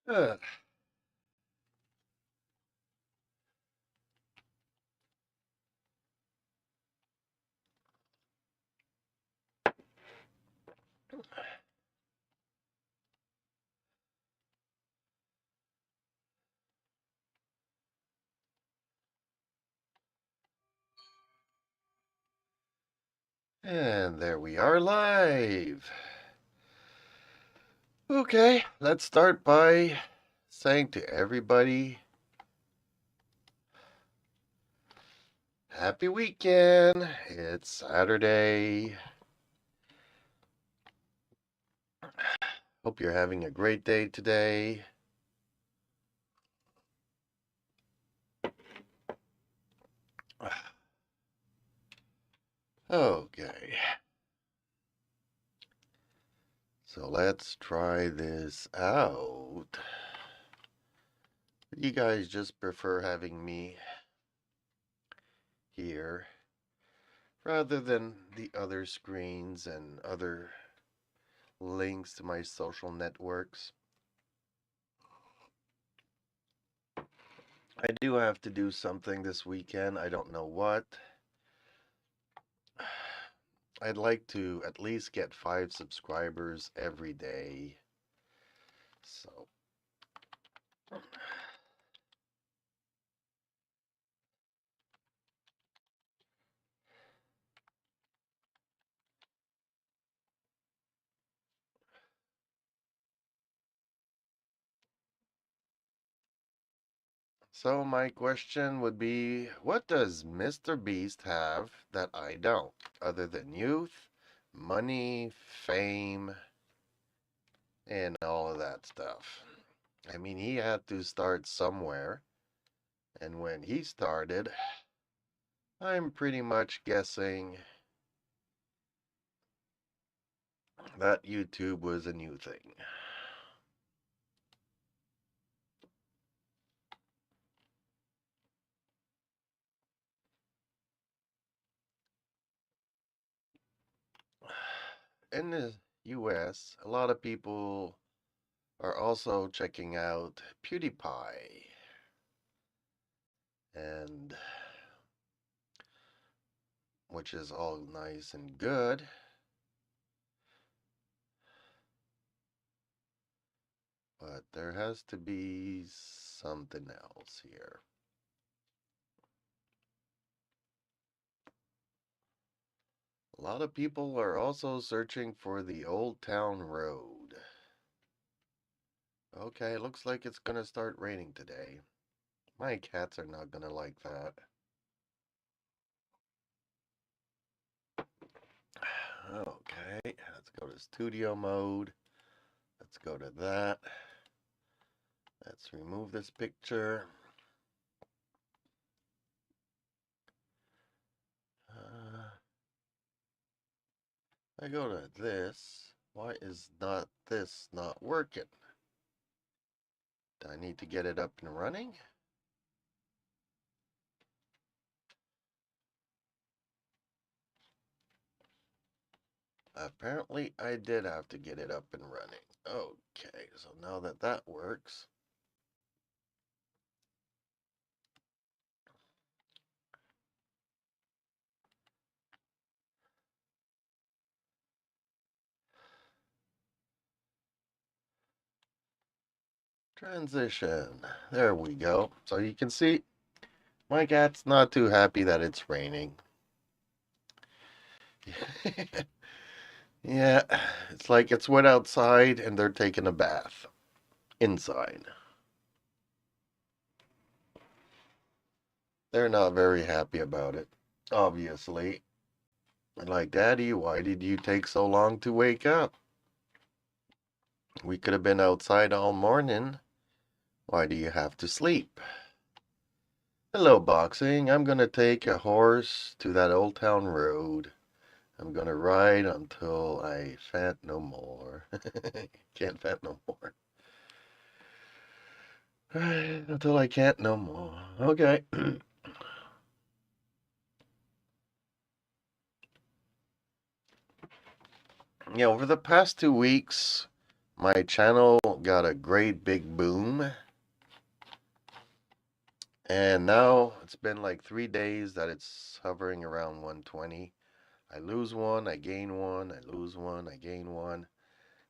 Uh, and there we are live. Okay, let's start by saying to everybody, happy weekend. It's Saturday. Hope you're having a great day today. Okay, so let's try this out. You guys just prefer having me here rather than the other screens and other links to my social networks. I do have to do something this weekend. I don't know what. I'd like to at least get 5 subscribers every day. So, so my question would be, what does Mr. Beast have that I don't, other than youth, money, fame, and all of that stuff? I mean, he had to start somewhere, and when he started, I'm pretty much guessing that YouTube was a new thing. In the US, a lot of people are also checking out PewDiePie. And which is all nice and good. But there has to be something else here. A lot of people are also searching for the Old Town Road. Okay, looks like it's gonna start raining today. My cats are not gonna like that. Okay, let's go to studio mode. Let's go to that. Let's remove this picture. I go to this. Why is not this not working? Do I need to get it up and running? Apparently I did have to get it up and running. Okay, so now that that works. Transition. There we go. So you can see my cat's not too happy that it's raining. Yeah, it's like it's wet outside and they're taking a bath inside. They're not very happy about it, obviously. Like, Daddy, why did you take so long to wake up? We could have been outside all morning. Why do you have to sleep? Hello, boxing. I'm gonna take a horse to that Old Town Road. I'm gonna ride until I fat no more. Can't fat no more. Until I can't no more. Okay. Yeah, over the past 2 weeks, My channel got a great big boom, and now it's been like 3 days that it's hovering around 120. I lose one, I gain one, I lose one, I gain one.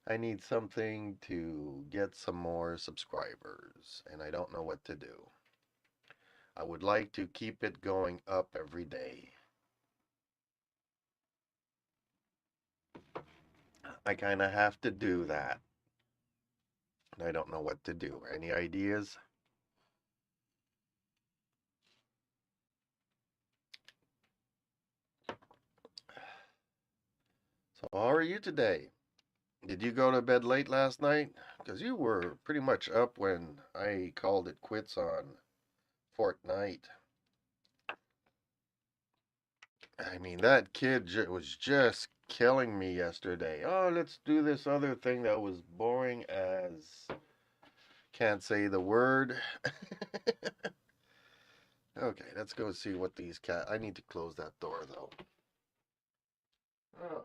I need something to get some more subscribers, and I don't know what to do. I would like to keep it going up every day. I kind of have to do that. I don't know what to do. Any ideas? So, how are you today? Did you go to bed late last night? Because you were pretty much up when I called it quits on Fortnite. I mean, that kid was just killing me yesterday. Oh, let's do this other thing that was boring as can't say the word. Okay, let's go see what these cat. I need to close that door though. Oh.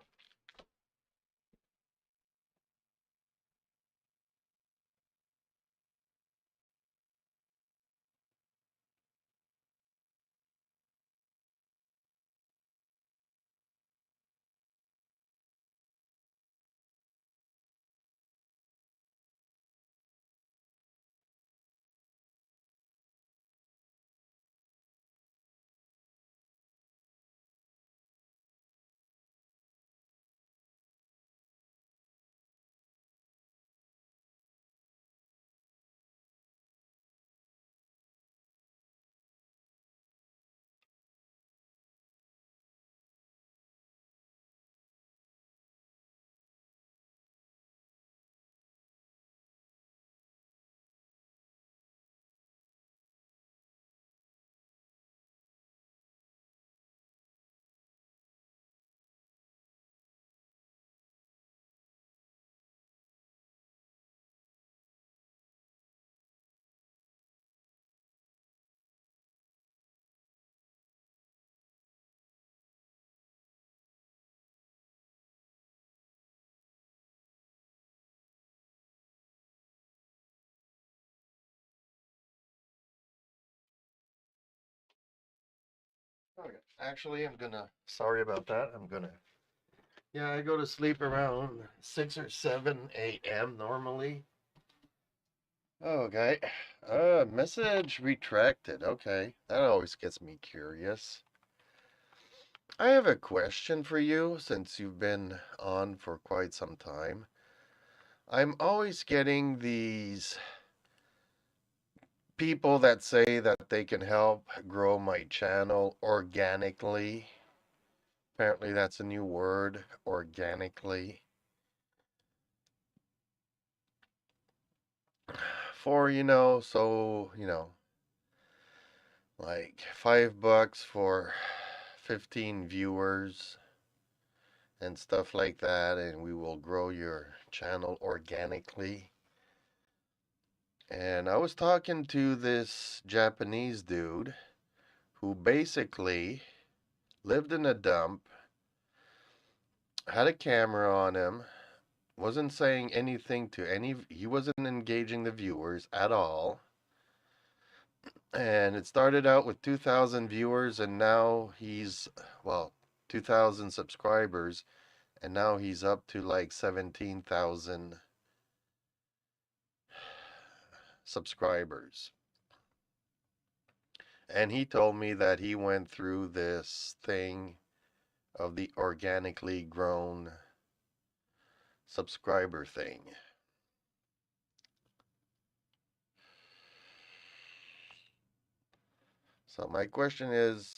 Okay. Actually, I'm gonna. Sorry about that. I'm gonna. Yeah, I go to sleep around 6 or 7 a.m. normally. Okay. Message retracted. Okay. That always gets me curious. I have a question for you since you've been on for quite some time. I'm always getting these people that say that they can help grow my channel organically. Apparently, that's a new word, organically. For, like $5 for 15 viewers and stuff like that, and we will grow your channel organically. And I was talking to this Japanese dude who basically lived in a dump, had a camera on him, wasn't saying anything to he wasn't engaging the viewers at all. And it started out with 2,000 viewers, and now well, 2,000 subscribers, and now he's up to like 17,000 subscribers. And he told me that he went through this thing of the organically grown subscriber thing. So my question is,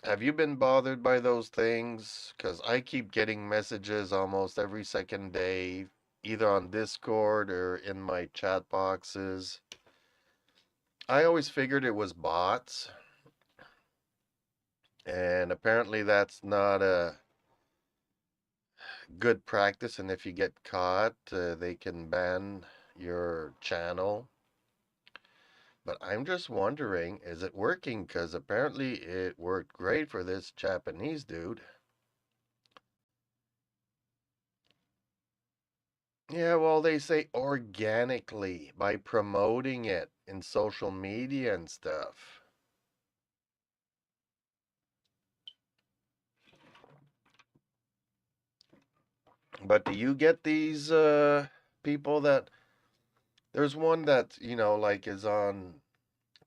have you been bothered by those things? Because I keep getting messages almost every second day, either on Discord or in my chat boxes. I always figured it was bots, and apparently that's not a good practice. And if you get caught, they can ban your channel. But I'm just wondering, is it working? Because apparently it worked great for this Japanese dude. Yeah, well, they say organically by promoting it in social media and stuff. But do you get these people that there's one that, like is on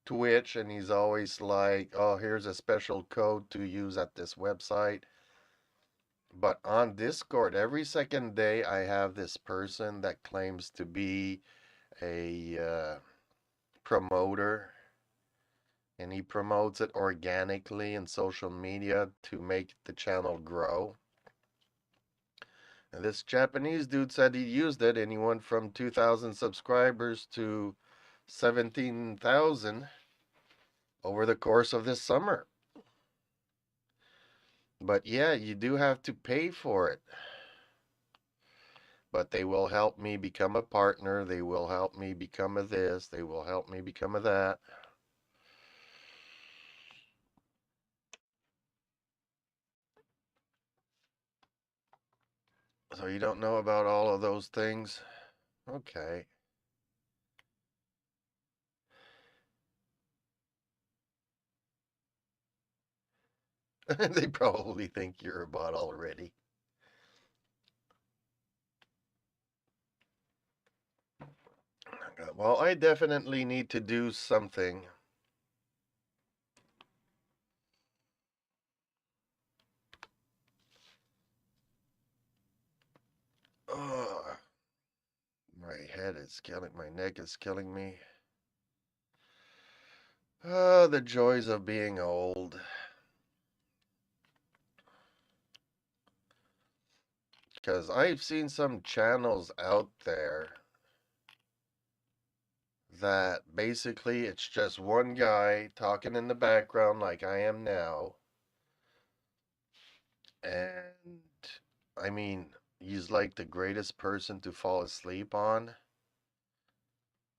Twitch and he's always like, "Oh, here's a special code to use at this website." But on Discord, every second day I have this person that claims to be a promoter, and he promotes it organically in social media to make the channel grow. And this Japanese dude said he used it and he went from 2,000 subscribers to 17,000 over the course of this summer. But yeah, you do have to pay for it. But they will help me become a partner. They will help me become a this. They will help me become a that. So you don't know about all of those things? Okay. They probably think you're a bot already. Well, I definitely need to do something. Oh, my head is killing, my neck is killing me. Oh, the joys of being old. Because I've seen some channels out there that basically it's just one guy talking in the background like I am now. And I mean, he's like the greatest person to fall asleep on.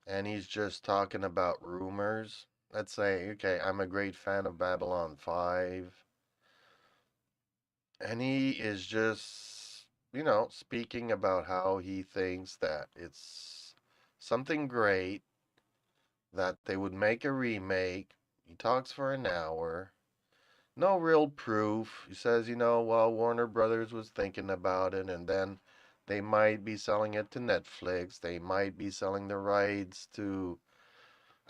And he's just talking about rumors. Let's say, okay, I'm a great fan of Babylon 5. And he is just, speaking about how he thinks that it's something great, that they would make a remake. He talks for an hour. No real proof. He says, well, Warner Brothers was thinking about it, and then they might be selling it to Netflix. They might be selling the rights to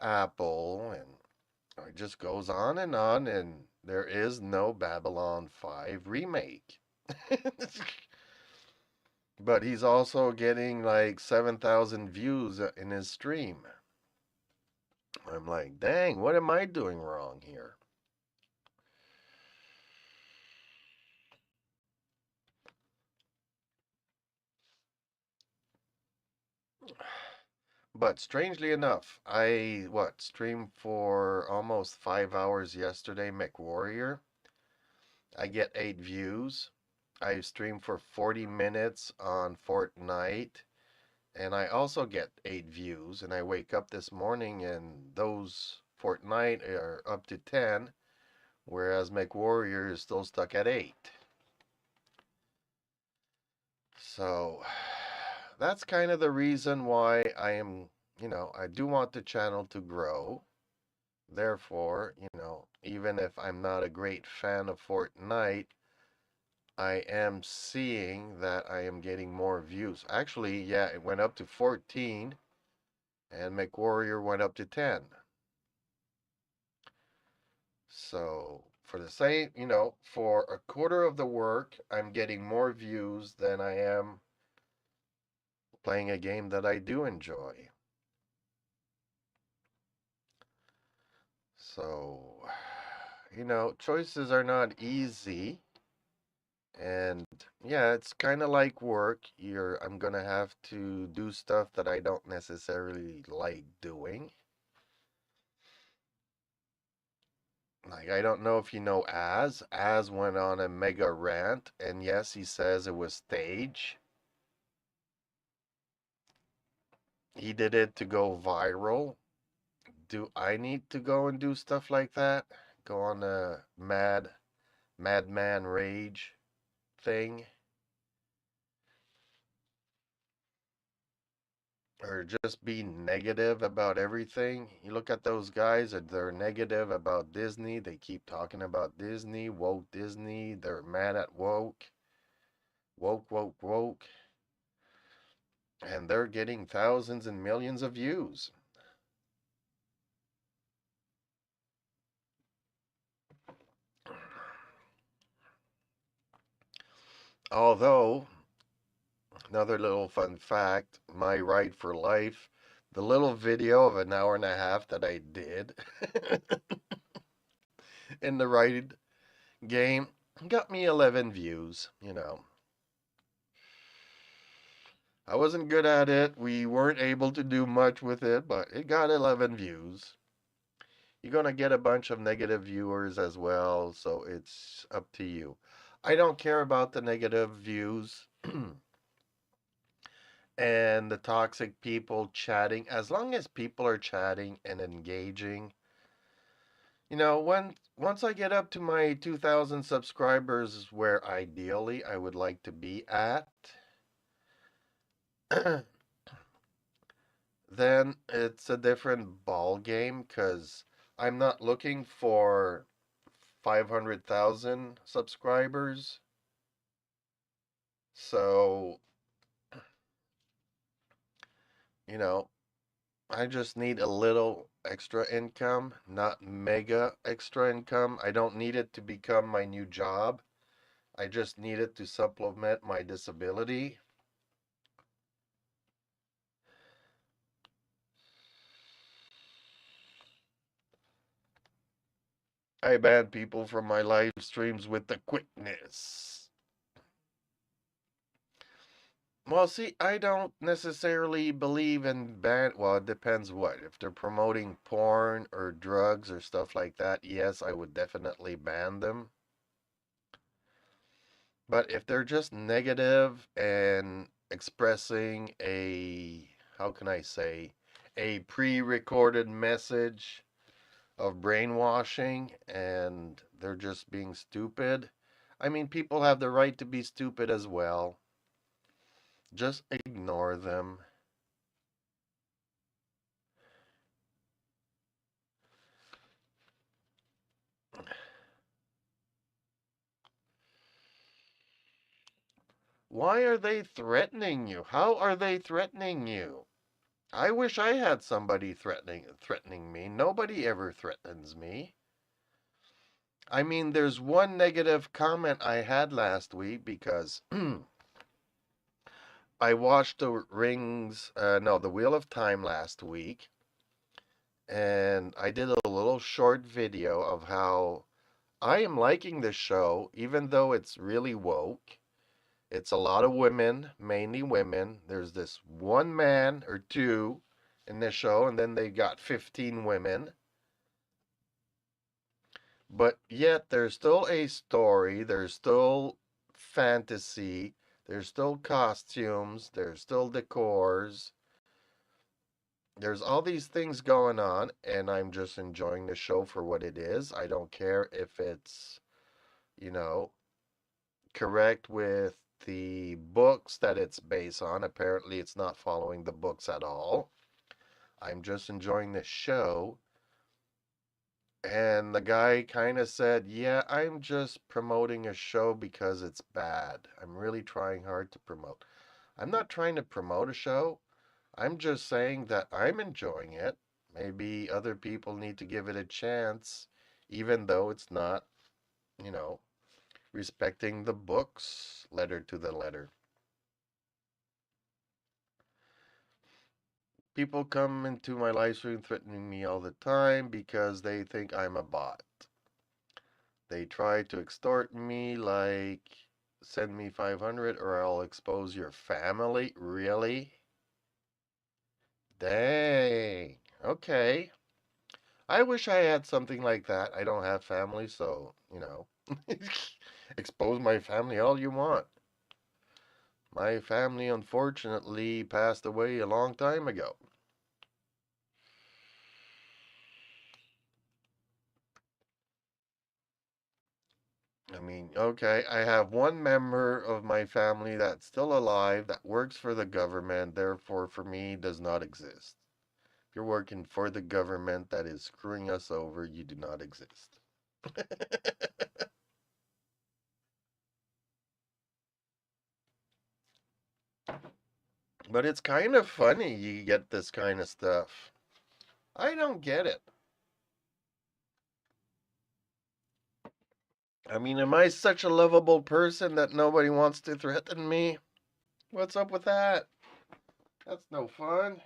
Apple, and it just goes on, and there is no Babylon 5 remake. But he's also getting like 7,000 views in his stream. I'm like, dang, what am I doing wrong here? But strangely enough, I streamed for almost 5 hours yesterday, MechWarrior. I get 8 views. I streamed for 40 minutes on Fortnite, and I also get 8 views. And I wake up this morning, and those Fortnite are up to 10, whereas MechWarrior is still stuck at 8. So that's kind of the reason why I am, I do want the channel to grow. Therefore, even if I'm not a great fan of Fortnite, I am seeing that I am getting more views. Actually, yeah, it went up to 14 and MechWarrior went up to 10. So for the same, for a quarter of the work, I'm getting more views than I am playing a game that I do enjoy. So, choices are not easy. And yeah, it's kind of like work. I'm gonna have to do stuff that I don't necessarily like doing. Like, I don't know if you know Az. Az went on a mega rant, and yes, he says it was stage. He did it to go viral. Do I need to go and do stuff like that? Go on a madman rage thing? or just be negative about everything. You look at those guys and they're negative about Disney. They keep talking about Disney, woke Disney. They're mad at woke, woke, woke, woke. And they're getting thousands and millions of views. Although, another little fun fact, my Ride for Life, the little video of an hour and a half that I did in the ride game got me 11 views, you know. I wasn't good at it. We weren't able to do much with it, but it got 11 views. You're going to get a bunch of negative viewers as well, so it's up to you. I don't care about the negative views and the toxic people chatting. As long as people are chatting and engaging, once I get up to my 2,000 subscribers, where ideally I would like to be at, then it's a different ball game because I'm not looking for 500,000 subscribers. So, you know, I just need a little extra income, not mega extra income. I don't need it to become my new job. I just need it to supplement my disability. I ban people from my live streams with the quickness. Well, see, I don't necessarily believe in ban. Well, it depends what. If they're promoting porn or drugs or stuff like that, yes, I would definitely ban them. But if they're just negative and expressing how can I say, a pre recorded message of brainwashing and they're just being stupid, I mean, people have the right to be stupid as well. Just ignore them. Why are they threatening you? How are they threatening you? I wish I had somebody threatening me. Nobody ever threatens me. I mean, there's one negative comment I had last week because I watched the Wheel of Time last week, and I did a little short video of how I am liking this show, even though it's really woke. It's a lot of women, mainly women. There's this one man or two in this show, and then they got 15 women. But yet there's still a story, there's still fantasy, there's still costumes, there's still decors. There's all these things going on, and I'm just enjoying the show for what it is. I don't care if it's, you know, correct with the books that it's based on. Apparently, it's not following the books at all. I'm just enjoying the show. And the guy kind of said, yeah, I'm just promoting a show because it's bad. I'm really trying hard to promote. I'm not trying to promote a show. I'm just saying that I'm enjoying it. Maybe other people need to give it a chance, even though it's not, you know, respecting the books letter to the letter. People come into my live stream threatening me all the time because they think I'm a bot. They try to extort me, like, send me 500 or I'll expose your family. Really? Dang. Okay. I wish I had something like that. I don't have family, so, expose my family all you want. My family, unfortunately, passed away a long time ago. I mean, okay, I have one member of my family that's still alive that works for the government, therefore, for me, does not exist. If you're working for the government that is screwing us over, you do not exist. But it's kind of funny you get this kind of stuff. I don't get it. I mean, am I such a lovable person that nobody wants to threaten me? What's up with that? That's no fun.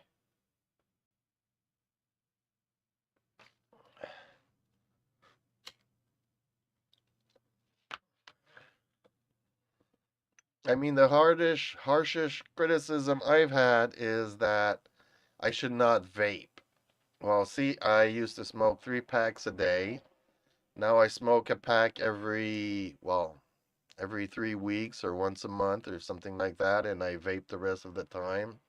I mean, the harshest criticism I've had is that I should not vape. Well, see, I used to smoke 3 packs a day. Now I smoke a pack every 3 weeks or once a month or something like that, and I vape the rest of the time.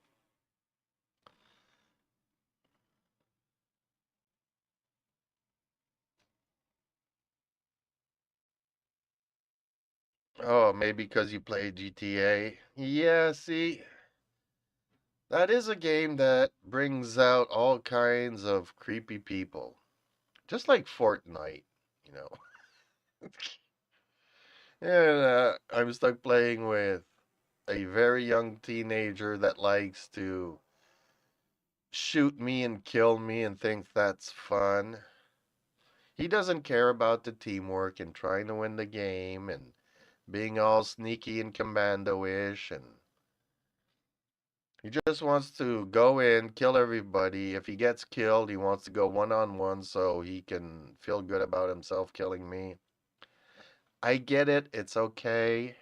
Oh, maybe because you play GTA. Yeah, see, that is a game that brings out all kinds of creepy people. Just like Fortnite, you know. And I'm stuck playing with a very young teenager that likes to shoot me and kill me and thinks that's fun. He doesn't care about the teamwork and trying to win the game and being all sneaky and commando-ish, and he just wants to go in, kill everybody. If he gets killed, he wants to go one-on-one so he can feel good about himself killing me. I get it. It's okay.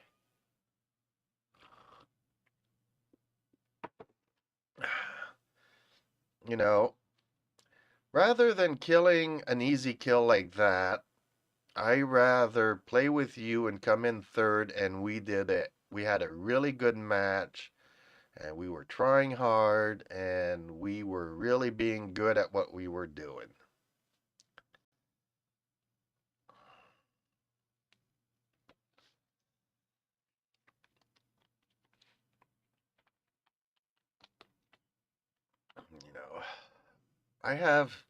You know, rather than killing an easy kill like that, I rather play with you and come in third and we did it. We had a really good match and we were trying hard and we were really being good at what we were doing. You know, I have,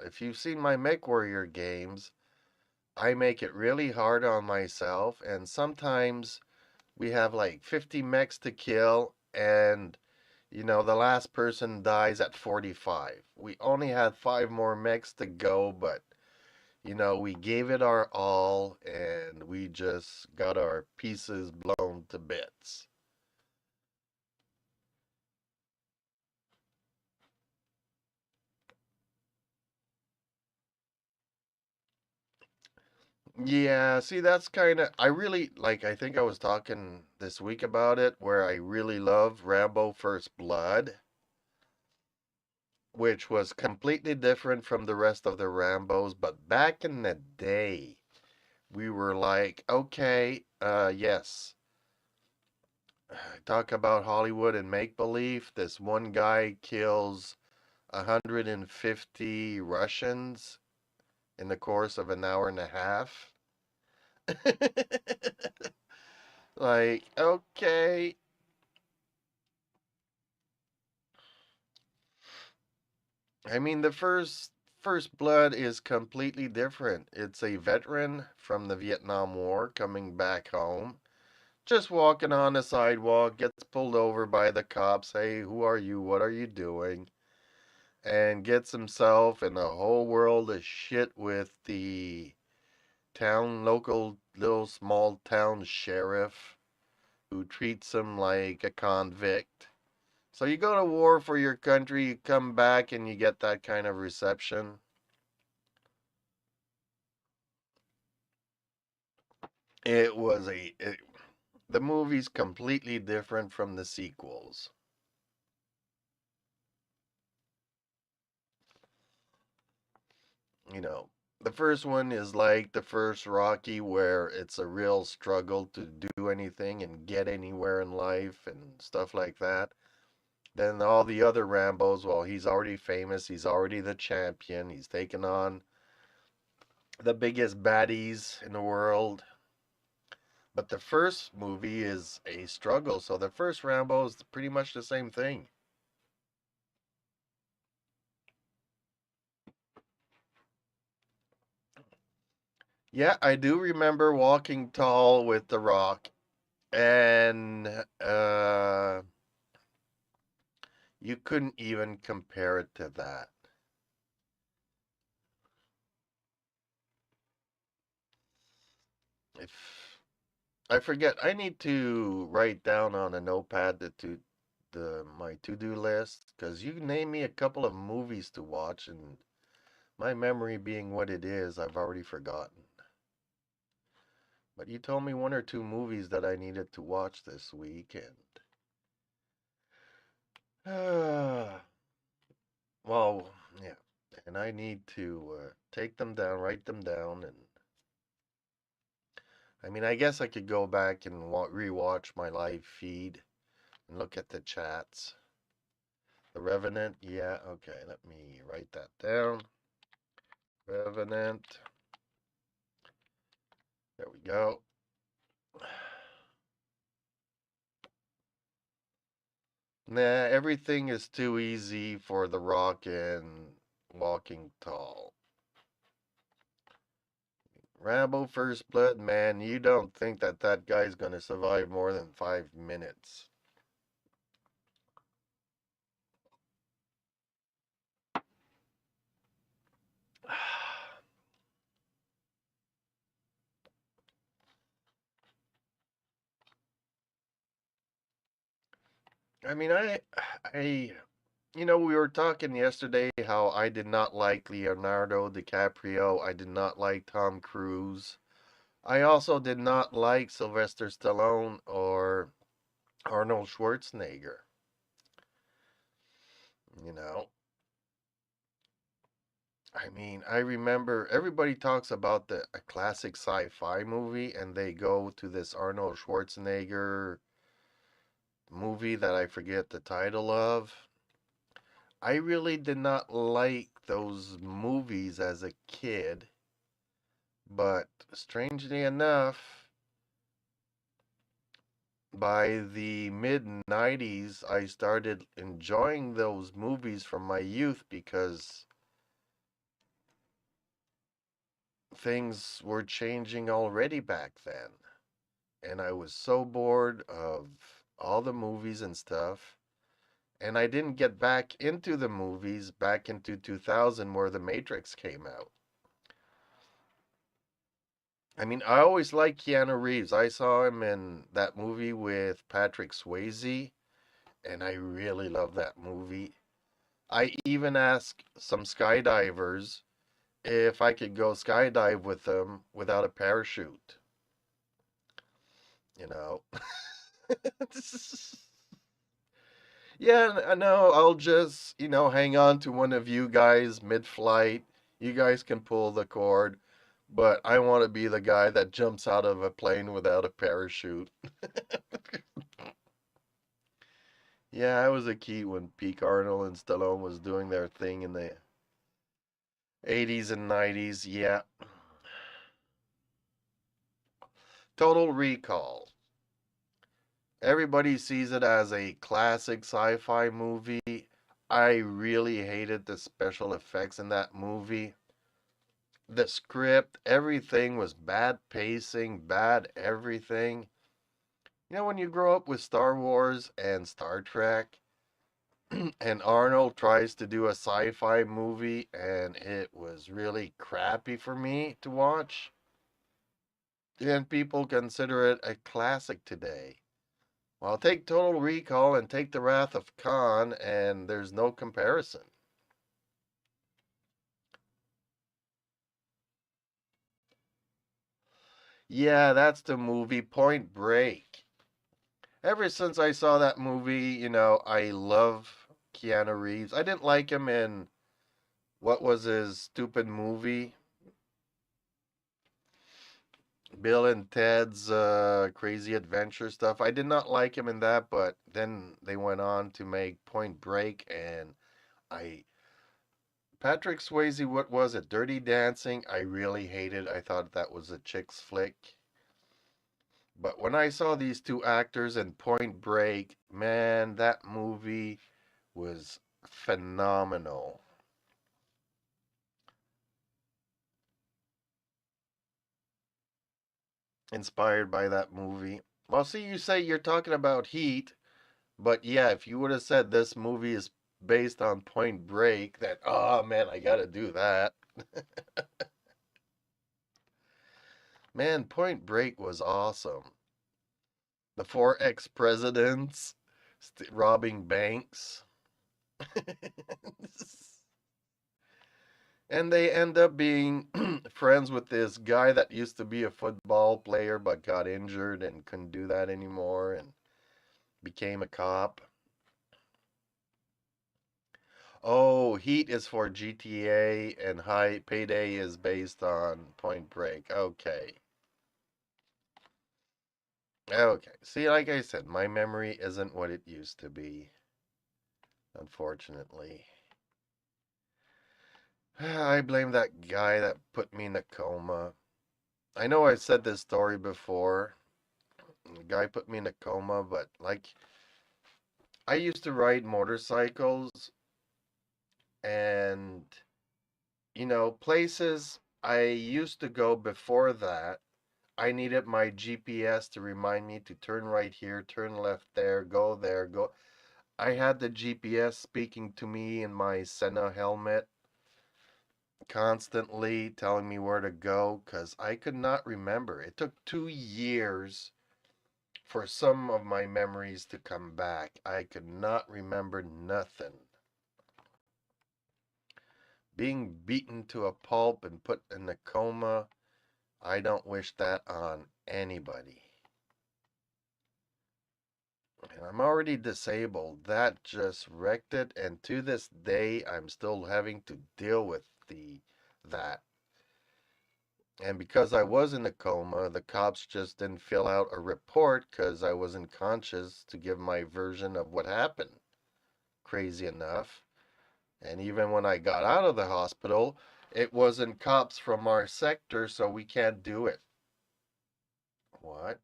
if you've seen my MechWarrior games, I make it really hard on myself and sometimes we have like 50 mechs to kill and the last person dies at 45. We only had 5 more mechs to go, but we gave it our all and we just got our pieces blown to bits. Yeah, see, that's kind of, I really, like, I think I was talking this week about it, where I really love Rambo First Blood, which was completely different from the rest of the Rambos, but back in the day, we were like, okay, yes, talk about Hollywood and make believe. This one guy kills 150 Russians in the course of an hour and a half. Like, okay. I mean, the First Blood is completely different. It's a veteran from the Vietnam War coming back home, just walking on the sidewalk, gets pulled over by the cops. Hey, who are you? What are you doing? And gets himself in a whole world of shit with the local little small town sheriff who treats him like a convict. So you go to war for your country, you come back and you get that kind of reception. It was the movie's completely different from the sequels. You know, the first one is like the first Rocky where it's a real struggle to do anything and get anywhere in life and stuff like that. Then all the other Rambos, well, he's already famous, he's already the champion, he's taken on the biggest baddies in the world. But the first movie is a struggle, so the first Rambo is pretty much the same thing. Yeah, I do remember Walking Tall with The Rock, and you couldn't even compare it to that. If I forget, I need to write down on a notepad the my to-do list because you name me a couple of movies to watch, and my memory being what it is, I've already forgotten. But you told me one or two movies that I needed to watch this week, and well, yeah, and I need to take them down, write them down, and I mean, I guess I could go back and rewatch my live feed and look at the chats. The Revenant, yeah, okay, let me write that down. Revenant, there we go. Nah, everything is too easy for The Rock and Walking Tall. Rambo First Blood, man, you don't think that that guy's gonna survive more than 5 minutes. I mean, I, we were talking yesterday how I did not like Leonardo DiCaprio. I did not like Tom Cruise. I also did not like Sylvester Stallone or Arnold Schwarzenegger. You know, I mean, I remember everybody talks about a classic sci-fi movie, and they go to this Arnold Schwarzenegger movie that I forget the title of. I really did not like those movies as a kid, but strangely enough, by the mid 90s, I started enjoying those movies from my youth because things were changing already back then. And I was so bored of all the movies and stuff. And I didn't get back into the movies back into 2000 where The Matrix came out. I mean, I always liked Keanu Reeves. I saw him in that movie with Patrick Swayze, and I really love that movie. I even asked some skydivers if I could go skydive with them without a parachute. You know, yeah, I know. I'll just, hang on to one of you guys mid-flight. You guys can pull the cord, but I want to be the guy that jumps out of a plane without a parachute. Yeah, I was a kid when Pete Arnold and Stallone was doing their thing in the 80s and 90s. Yeah. Total Recall. Everybody sees it as a classic sci-fi movie. I really hated the special effects in that movie. The script, everything was bad pacing, bad everything. When you grow up with Star Wars and Star Trek, and Arnold tries to do a sci fi movie, and it was really crappy for me to watch, and people consider it a classic today. Well, take Total Recall and take The Wrath of Khan, and there's no comparison. Yeah, that's the movie Point Break. Ever since I saw that movie, I love Keanu Reeves. I didn't like him in what was his stupid movie, Bill and Ted's Crazy Adventure stuff. I did not like him in that, but then they went on to make Point Break, and I Patrick Swayze, what was it? Dirty Dancing. I really hated. I thought that was a chick's flick. But when I saw these two actors in Point Break, man, that movie was phenomenal. Inspired by that movie. Well, see, you say you're talking about Heat, but yeah, if you would have said this movie is based on Point Break, that, oh man, I gotta do that. Man, Point Break was awesome. The four ex presidents robbing banks. And they end up being friends with this guy that used to be a football player but got injured and couldn't do that anymore and became a cop. Oh, Heat is for GTA and High Payday is based on Point Break. Okay. Okay. See, like I said, my memory isn't what it used to be, unfortunately. I blame that guy that put me in a coma. I know I've said this story before. The guy put me in a coma, but like I used to ride motorcycles and places I used to go before that, I needed my GPS to remind me to turn right here, turn left there, go there, go. I had the GPS speaking to me in my Senna helmet, constantly telling me where to go because I could not remember. It took 2 years for some of my memories to come back. I could not remember nothing. Being beaten to a pulp and put in a coma, I don't wish that on anybody. And I'm already disabled. That just wrecked it, and to this day I'm still having to deal with the that. And because I was in a coma, the cops just didn't fill out a report because I wasn't conscious to give my version of what happened. Crazy enough. And even when I got out of the hospital, it wasn't cops from our sector, so we can't do it. What?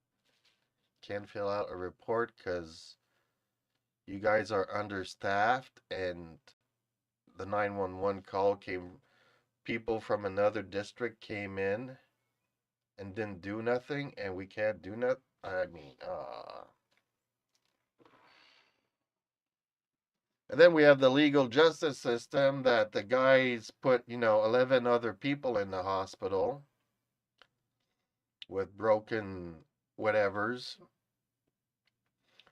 Can't fill out a report because you guys are understaffed and the 911 call came, people from another district came in and didn't do nothing, and we can't do nothing. I mean, and then we have the legal justice system that the guys put, 11 other people in the hospital with broken whatevers.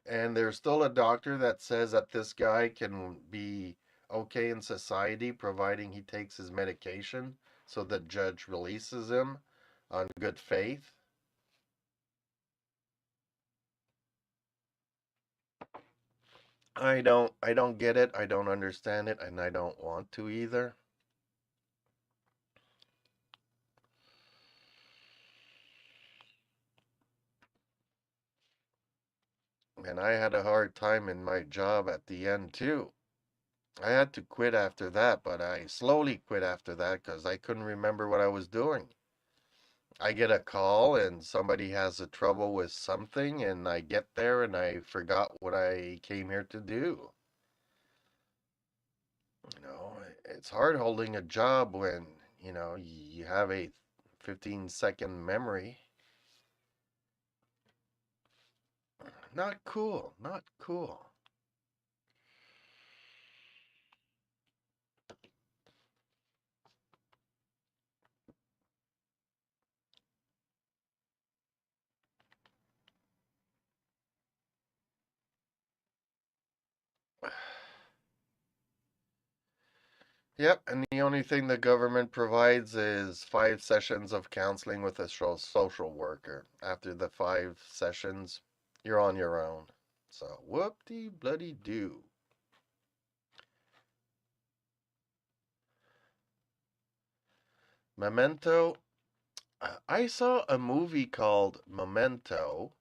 And there's still a doctor that says that this guy can be okay in society providing he takes his medication, so the judge releases him on good faith. I don't get it. I don't understand it, and I don't want to either. And I had a hard time in my job at the end too. I had to quit after that, but I slowly quit after that because I couldn't remember what I was doing. I get a call and somebody has a trouble with something, and I get there and I forgot what I came here to do. You know, it's hard holding a job when, you have a 15-second memory. Not cool, not cool. Yep, and the only thing the government provides is 5 sessions of counseling with a social worker. After the 5 sessions, you're on your own. So, whoop-de bloody do. Memento. I saw a movie called Memento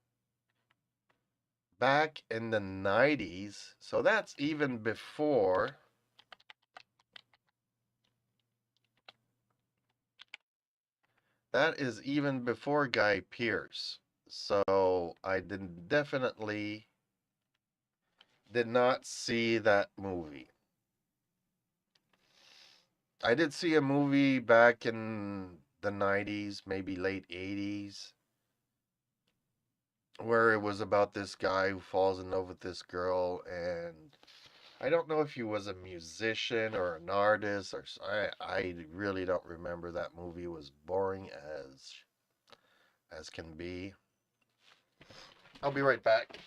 back in the 90s. So that's even before. That is even before Guy Pearce. So I definitely did not see that movie. I did see a movie back in the 90s, maybe late 80s, where it was about this guy who falls in love with this girl, and I don't know if he was a musician or an artist or I really don't remember. That movie. It was boring as can be. I'll be right back.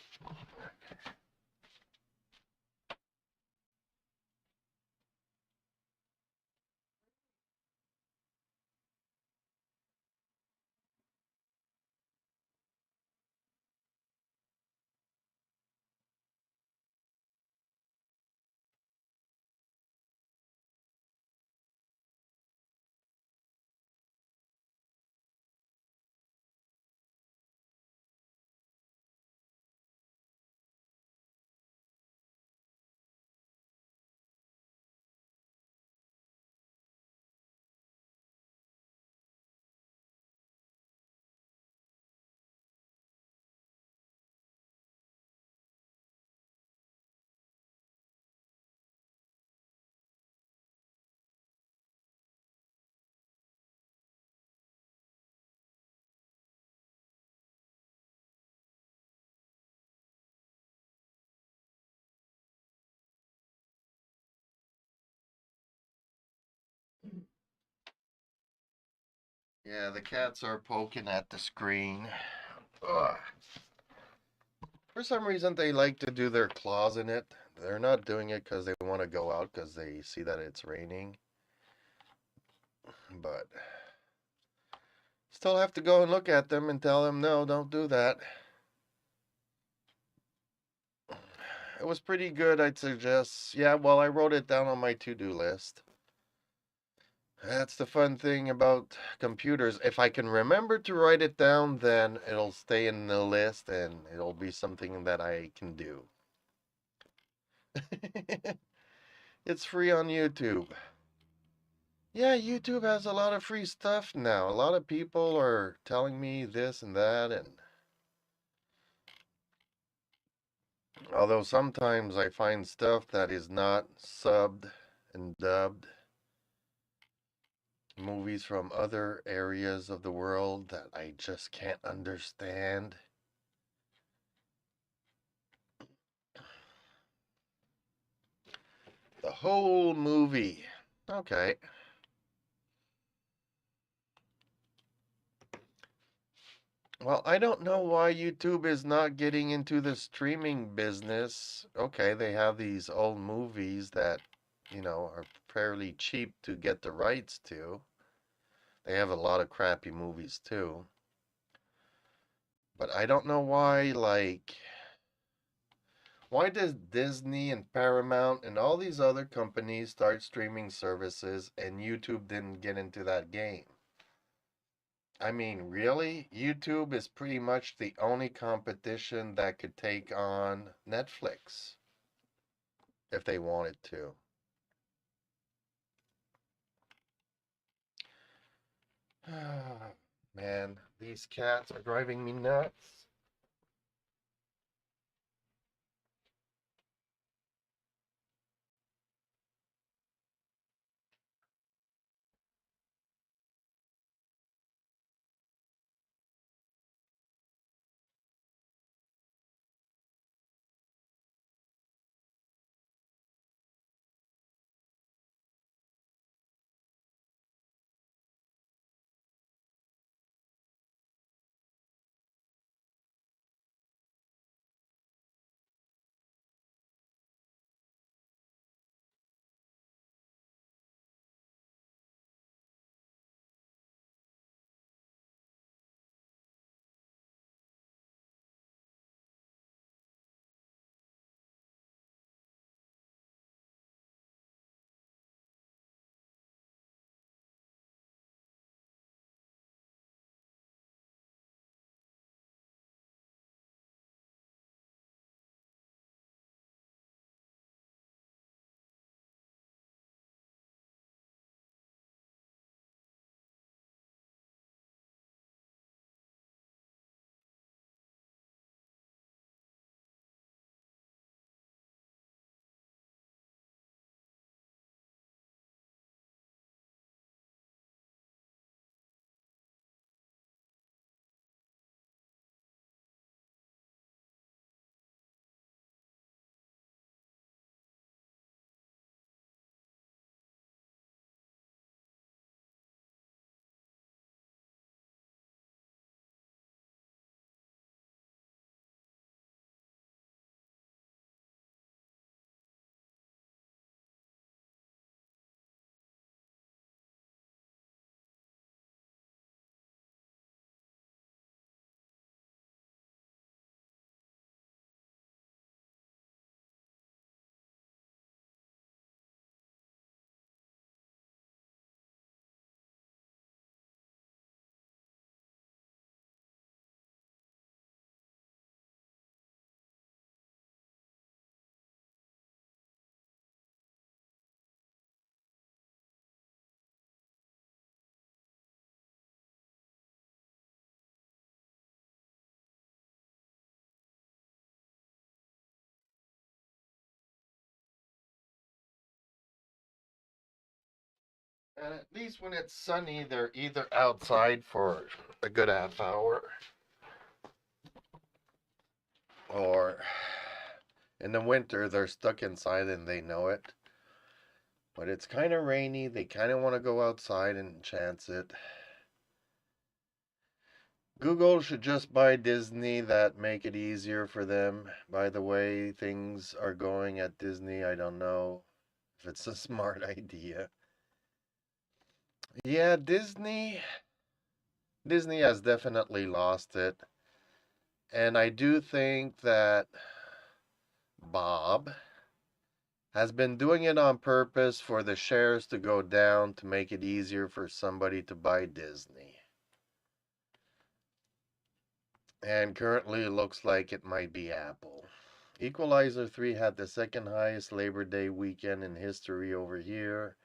Yeah, the cats are poking at the screen. Ugh. For some reason, they like to do their claws in it. They're not doing it because they want to go out because they see that it's raining. But still have to go and look at them and tell them, no, don't do that. It was pretty good, I'd suggest. Yeah, well, I wrote it down on my to-do list. That's the fun thing about computers. If I can remember to write it down, then it'll stay in the list and it'll be something that I can do. It's free on YouTube. Yeah, YouTube has a lot of free stuff now. A lot of people are telling me this and that, and although sometimes I find stuff that is not subbed and dubbed, movies from other areas of the world that I just can't understand. The whole movie. Okay. Well, I don't know why YouTube is not getting into the streaming business. Okay, they have these old movies that, are fairly cheap to get the rights to. They have a lot of crappy movies too. But I don't know why, like, why does Disney and Paramount and all these other companies start streaming services and YouTube didn't get into that game? I mean, really? YouTube is pretty much the only competition that could take on Netflix if they wanted to. Man, these cats are driving me nuts. And at least when it's sunny, they're either outside for a good half hour or in the winter they're stuck inside and they know it. But it's kind of rainy. They kind of want to go outside and chance it. Google should just buy Disney that make it easier for them. By the way, things are going at Disney. I don't know if it's a smart idea. Yeah, Disney has definitely lost it. And I do think that Bob has been doing it on purpose for the shares to go down to make it easier for somebody to buy Disney. And currently it looks like it might be Apple. Equalizer 3 had the second highest Labor Day weekend in history over here.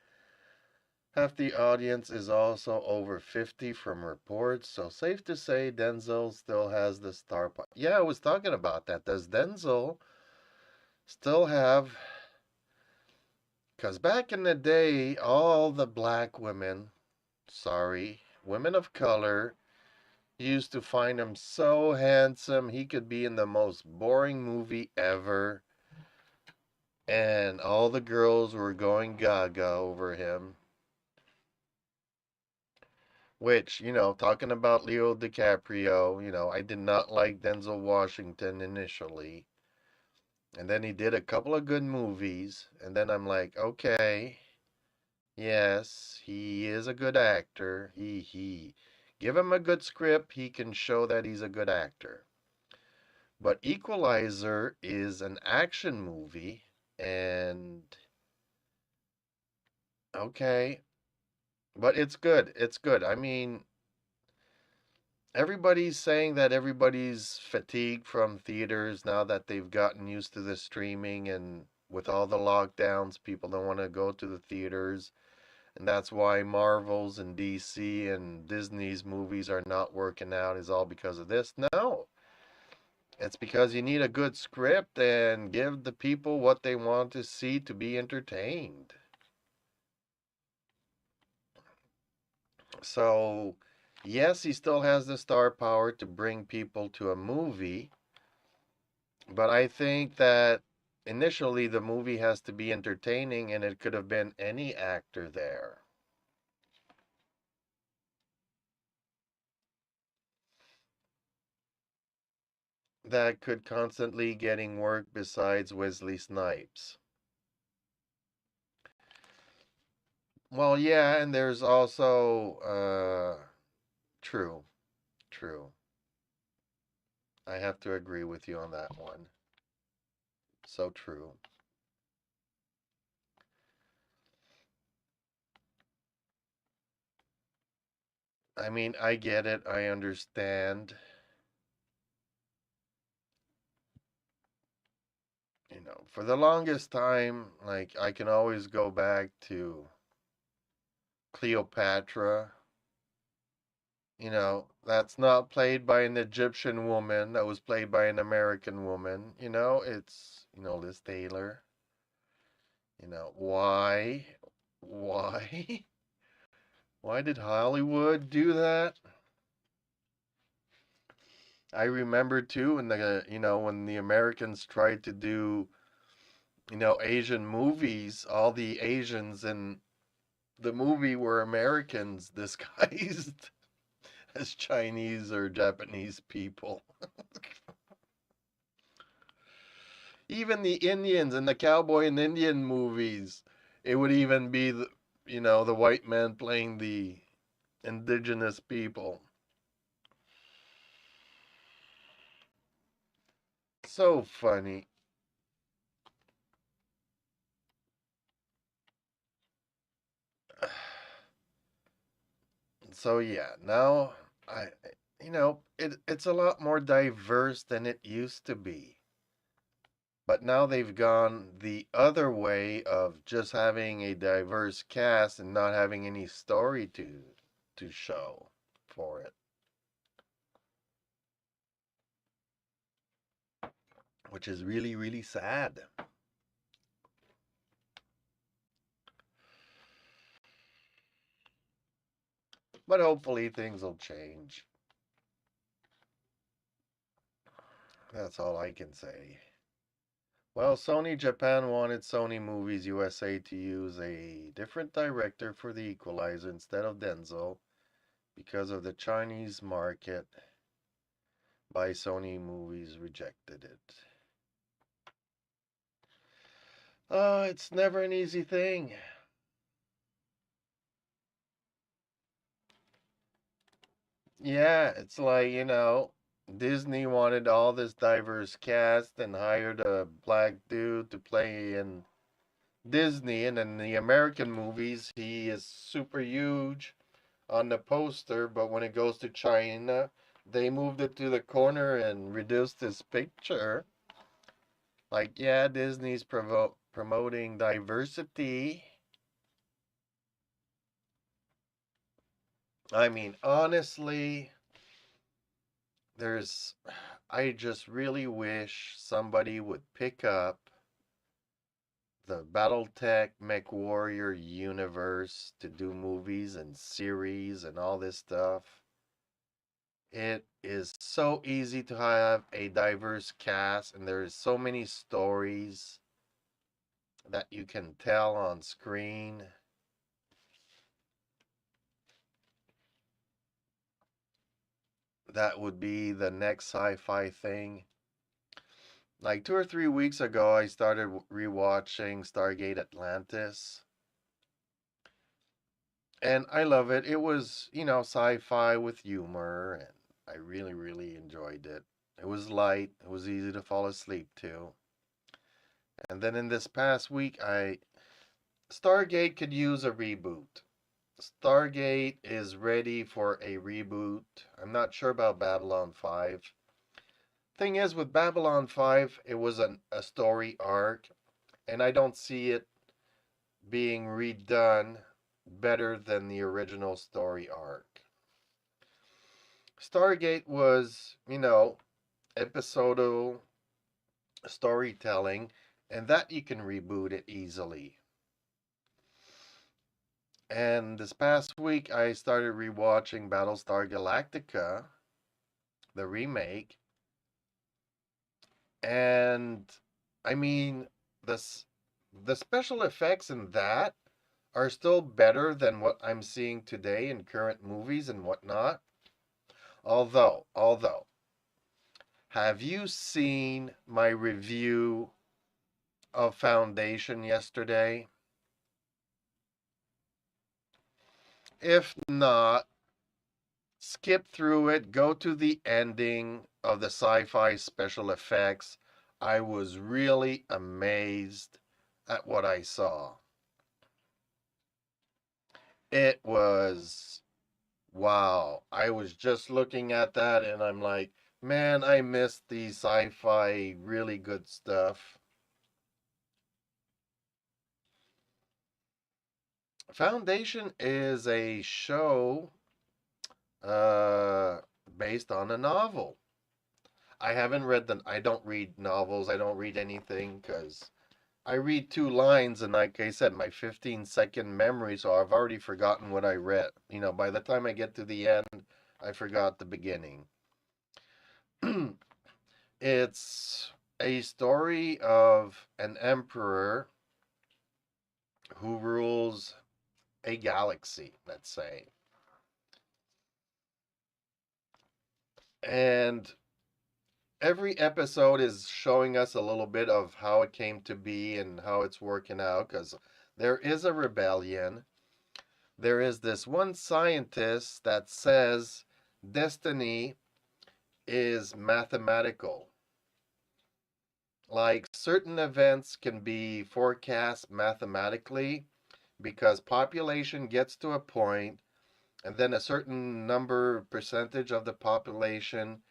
Half the audience is also over 50 from reports, so safe to say Denzel still has the star power. Yeah, I was talking about that. Does Denzel still have. Because back in the day, all the black women, sorry, women of color, used to find him so handsome. He could be in the most boring movie ever. And all the girls were going gaga over him. Which, talking about Leo DiCaprio, I did not like Denzel Washington initially. And then he did a couple of good movies. And then I'm like, okay, yes, he is a good actor. He give him a good script, he can show that he's a good actor. But Equalizer is an action movie, and okay, but it's good. It's good. I mean, everybody's saying that everybody's fatigued from theaters now that they've gotten used to the streaming, and with all the lockdowns, people don't want to go to the theaters. And that's why Marvel's and DC and Disney's movies are not working out, is all because of this. No, it's because you need a good script and give the people what they want to see to be entertained. So, yes, he still has the star power to bring people to a movie, but I think that initially the movie has to be entertaining and it could have been any actor there. That could constantly getting work besides Wesley Snipes. Well, yeah, and there's also true, true. I have to agree with you on that one. So true. I mean, I get it. I understand. For the longest time, like I can always go back to Cleopatra. That's not played by an Egyptian woman. That was played by an American woman. It's, Liz Taylor. Why? Why? Why did Hollywood do that? I remember too when the Americans tried to do, Asian movies, all the Asians in the movie were Americans disguised as Chinese or Japanese people. Even the Indians in the cowboy and Indian movies, it would even be the white man playing the indigenous people. So funny. So yeah, now it's a lot more diverse than it used to be. But now they've gone the other way of just having a diverse cast and not having any story to show for it, which is really really sad. But hopefully things will change. That's all I can say. Well, Sony Japan wanted Sony Movies USA to use a different director for The Equalizer instead of Denzel because of the Chinese market. By Sony Movies rejected it. It's never an easy thing. Yeah, it's like, Disney wanted all this diverse cast and hired a black dude to play in Disney, and in the American movies, he is super huge on the poster, but when it goes to China, they moved it to the corner and reduced his picture. Like, yeah, Disney's promoting diversity. I mean, honestly, there's I just really wish somebody would pick up the Battletech MechWarrior universe to do movies and series and all this stuff. It is so easy to have a diverse cast, and there's so many stories that you can tell on screen. That would be the next sci-fi thing. Like 2 or 3 weeks ago, I started rewatching Stargate Atlantis. And I love it. It was, sci-fi with humor, and I really, really enjoyed it. It was light. It was easy to fall asleep to. And then in this past week, Stargate could use a reboot. Stargate is ready for a reboot. I'm not sure about Babylon 5. Thing is, with Babylon 5, it was a story arc, and I don't see it being redone better than the original story arc. Stargate was, episodal storytelling, and that you can reboot it easily. And this past week, I started rewatching Battlestar Galactica, the remake, and I mean, the the special effects in that are still better than what I'm seeing today in current movies and whatnot. Although, have you seen my review of Foundation yesterday? If not, skip through it, go to the ending of the sci-fi special effects. I was really amazed at what I saw. It was wow. I was just looking at that and I'm like, man, I missed the sci-fi really good stuff. Foundation is a show uh based on a novel. I don't read novels. I don't read anything because I read 2 lines and like I said, my 15-second memory, so I've already forgotten what I read. By the time I get to the end, I forgot the beginning. It's a story of an emperor who rules a galaxy, let's say. And every episode is showing us a little bit of how it came to be and how it's working out because there is a rebellion. There is this one scientist that says destiny is mathematical. Like certain events can be forecast mathematically because population gets to a point and then a certain number percentage of the population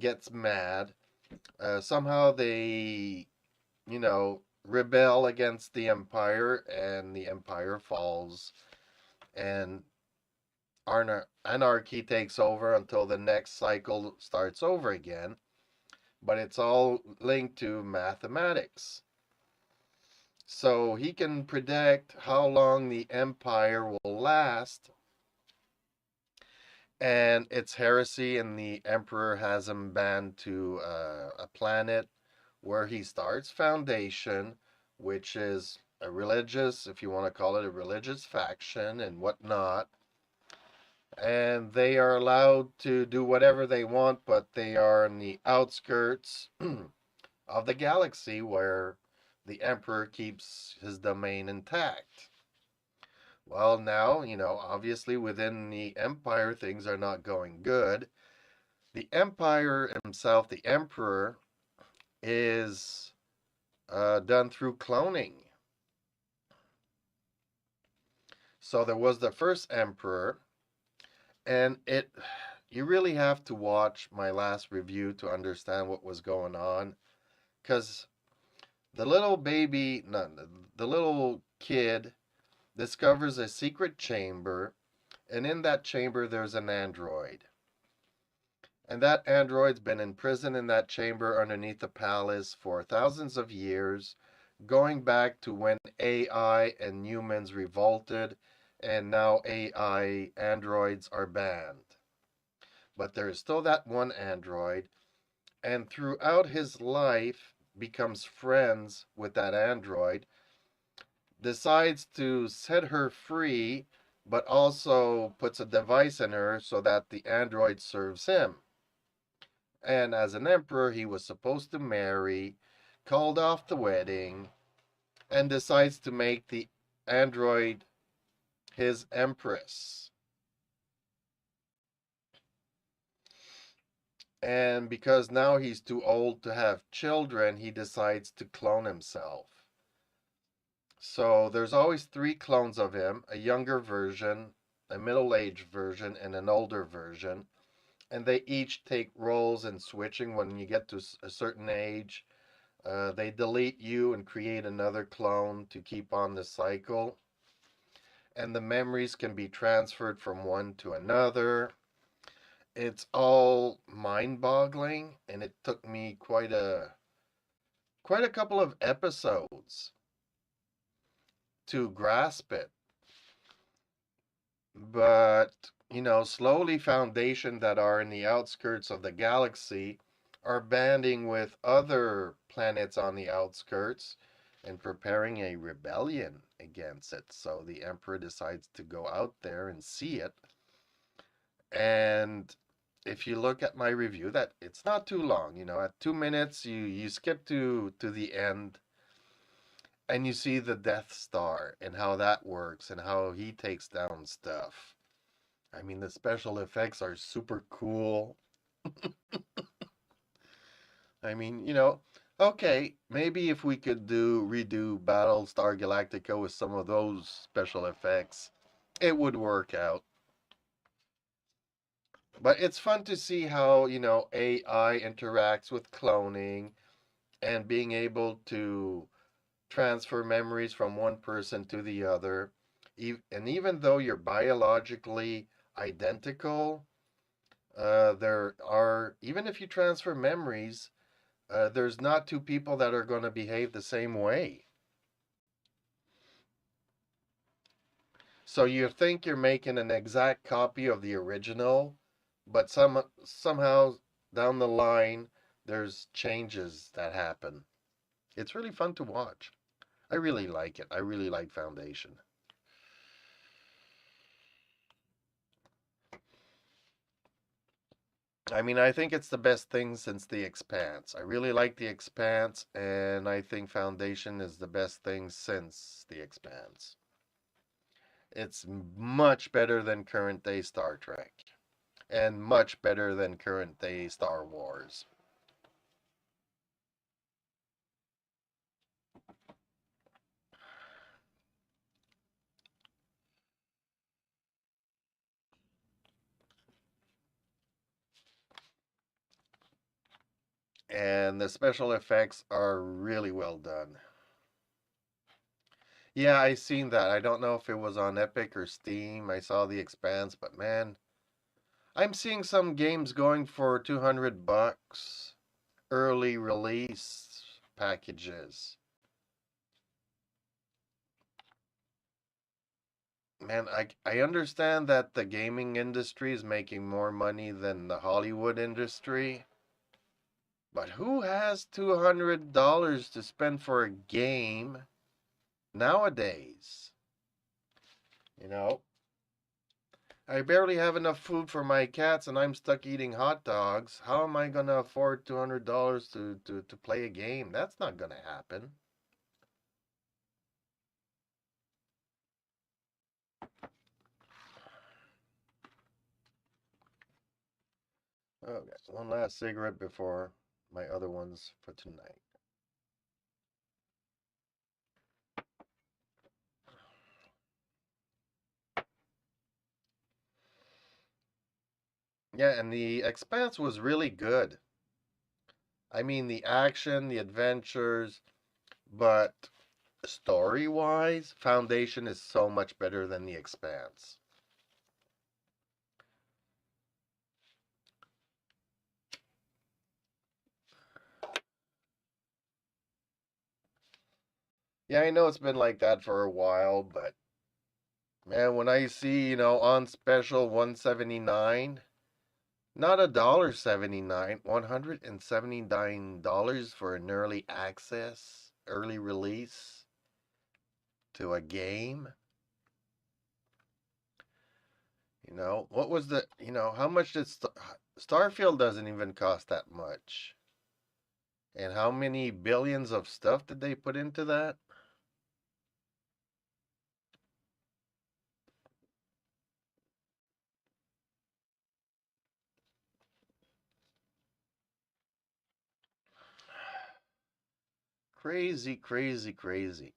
gets mad. Somehow they, rebel against the empire and the empire falls and anarchy takes over until the next cycle starts over again. But it's all linked to mathematics. So he can predict how long the empire will last And it's heresy, and the emperor has him banned to a planet where he starts Foundation, which is a religious, if you want to call it a religious faction and whatnot. And they are allowed to do whatever they want, but they are in the outskirts of the galaxy where the emperor keeps his domain intact. Well, now, obviously within the empire, things are not going good. The empire himself, the emperor, is done through cloning. So there was the first emperor, and you really have to watch my last review to understand what was going on, because the little baby, no, the little kid discovers a secret chamber, and in that chamber there's an android. And that android's been imprisoned in that chamber underneath the palace for thousands of years, going back to when AI and humans revolted, and now AI androids are banned. But there is still that one android, and throughout his life becomes friends with that android, decides to set her free, but also puts a device in her so that the android serves him. And as an emperor, he was supposed to marry, called off the wedding, and decides to make the android his empress. And because now he's too old to have children, he decides to clone himself. So there's always three clones of him: a younger version, a middle-aged version, and an older version. And they each take roles in switching. When you get to a certain age, they delete you and create another clone to keep on the cycle. And the memories can be transferred from one to another. It's all mind-boggling, and it took me quite a couple of episodes to grasp it. But, slowly Foundation that are in the outskirts of the galaxy are banding with other planets on the outskirts and preparing a rebellion against it. So the Emperor decides to go out there and see it. And if you look at my review, that it's not too long. At 2 minutes, you skip to the end, and you see the Death Star and how that works and how he takes down stuff. I mean, the special effects are super cool. I mean, okay, maybe if we could redo Battlestar Galactica with some of those special effects, it would work out. But it's fun to see how, AI interacts with cloning and being able to transfer memories from one person to the other. And even though you're biologically identical, even if you transfer memories, there's not two people that are going to behave the same way. So you think you're making an exact copy of the original, but somehow down the line, there's changes that happen. It's really fun to watch. I really like it. I really like Foundation. I mean, I think it's the best thing since The Expanse. I really like The Expanse, and I think Foundation is the best thing since The Expanse. It's much better than current day Star Trek, and much better than current day Star Wars. And the special effects are really well done. Yeah, I seen that. I don't know if it was on Epic or Steam. I saw The Expanse, but man, I'm seeing some games going for $200 early release packages. man, I understand that the gaming industry is making more money than the Hollywood industry, but who has $200 to spend for a game nowadays? You know, I barely have enough food for my cats and I'm stuck eating hot dogs. How am I going to afford $200 to play a game? That's not going to happen. Okay, one last cigarette before my other ones for tonight. Yeah, and the Expanse was really good. I mean, the action, the adventures, but story wise, Foundation is so much better than the Expanse. Yeah, I know it's been like that for a while, but man, when I see, on special 179, not $1.79, $179 for an early access, early release to a game. What was how much did Starfield doesn't even cost that much. And how many billions of stuff did they put into that? Crazy, crazy, crazy.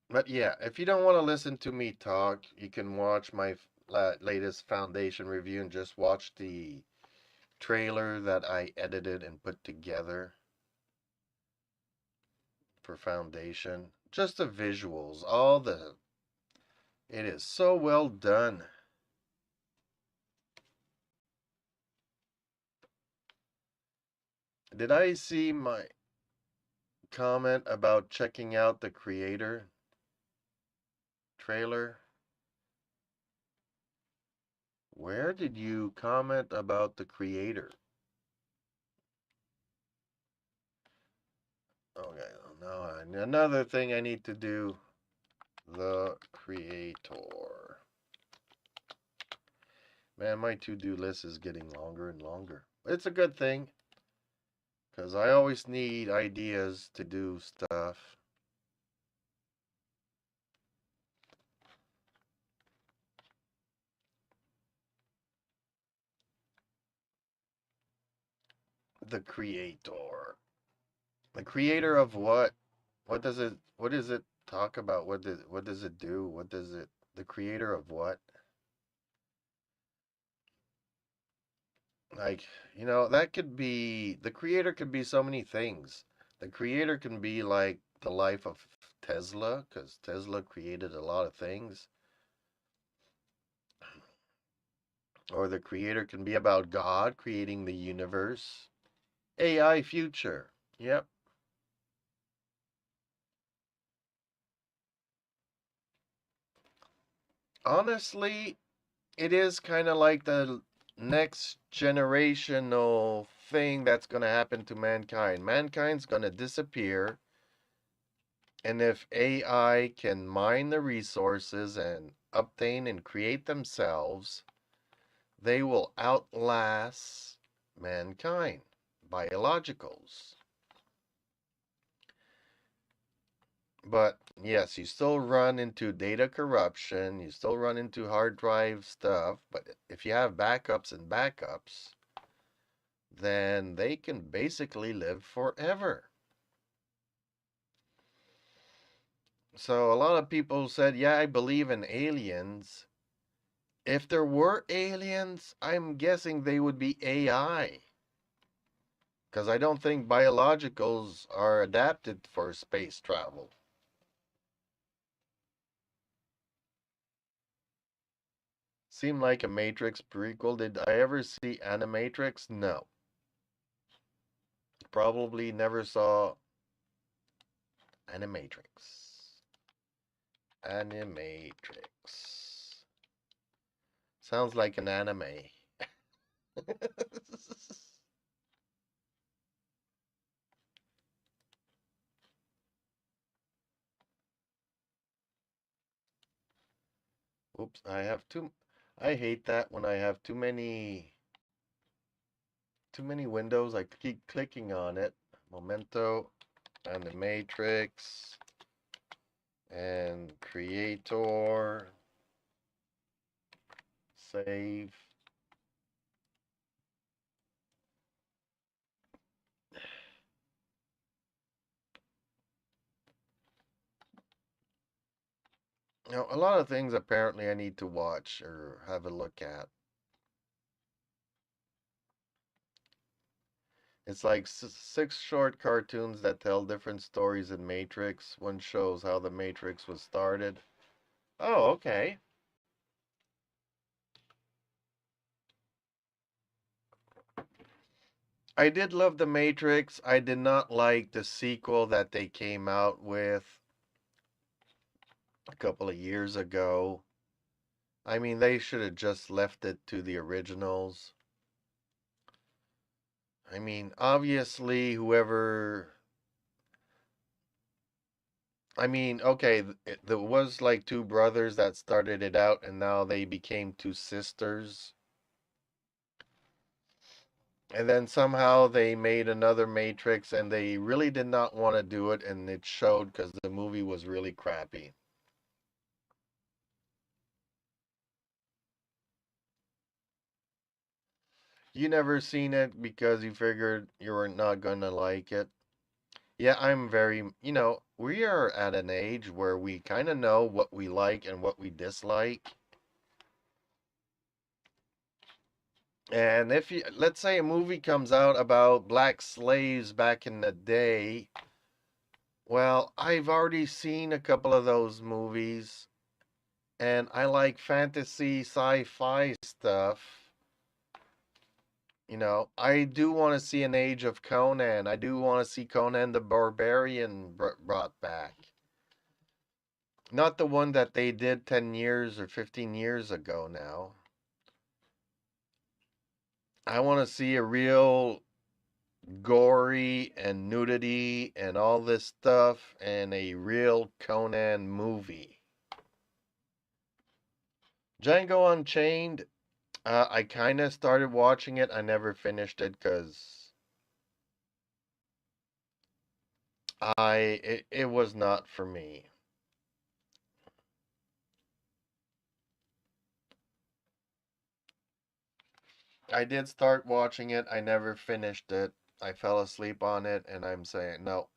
But yeah, if you don't want to listen to me talk, you can watch my latest Foundation review and just watch the trailer that I edited and put together for Foundation. Just the visuals, it is so well done. Did I see my comment about checking out the creator trailer? Where did you comment about the creator? Okay, now another thing I need to do. The creator. Man, my to-do list is getting longer and longer. It's a good thing, because I always need ideas to do stuff. The creator. The creator of what? What does it talk about? What does it do? The creator of what? Like, that could be, the creator could be so many things. The creator can be like the life of Tesla, because Tesla created a lot of things. Or the creator can be about God creating the universe. AI future. Yep. Honestly, it is kind of like the next generational thing that's going to happen to mankind. Mankind's going to disappear. And if AI can mine the resources and obtain and create themselves, they will outlast mankind. Biologicals. But yes, you still run into data corruption, you still run into hard drive stuff, but if you have backups and backups, then they can basically live forever. So a lot of people said, yeah, I believe in aliens. If there were aliens, I'm guessing they would be AI. Because I don't think biologicals are adapted for space travel. Seemed like a Matrix prequel. Did I ever see Animatrix? No. Probably never saw Animatrix. Animatrix. Sounds like an anime. Oops, I hate that when I have too many windows. I keep clicking on it. Memento, Animatrix, and Creator. Save. Now, a lot of things apparently I need to watch or have a look at. It's like six short cartoons that tell different stories in Matrix. One shows how the Matrix was started. Oh, okay. I did love the Matrix. I did not like the sequel that they came out with a couple of years ago. I mean, they should have just left it to the originals. I mean, obviously, whoever. I mean, okay, there was like two brothers that started it out, and now they became two sisters. And then somehow they made another Matrix, and they really did not want to do it, and it showed because the movie was really crappy. You never seen it because you figured you were not gonna like it. Yeah, I'm very, we are at an age where we kind of know what we like and what we dislike. And if you, let's say a movie comes out about black slaves back in the day, well, I've already seen a couple of those movies, and I like fantasy, sci-fi stuff. I do want to see an Age of Conan. I do want to see Conan the Barbarian brought back. Not the one that they did 10 years or 15 years ago now. I want to see a real gory and nudity and all this stuff and a real Conan movie. Django Unchained, I kind of started watching it. I never finished it because it was not for me. I did start watching it. I never finished it. I fell asleep on it, and I'm saying no,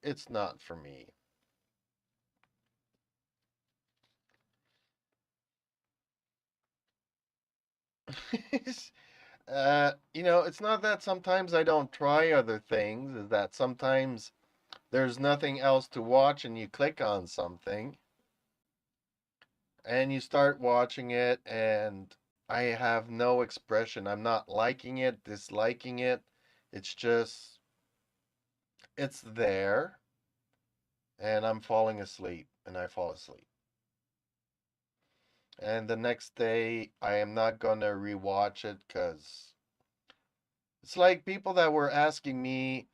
it's not for me. It's not that sometimes I don't try other things, is that sometimes there's nothing else to watch and you click on something and you start watching it and I have no expression. I'm not liking it, disliking it. It's just, it's there and I'm falling asleep and I fall asleep. And the next day, I am not going to rewatch it because it's like people that were asking me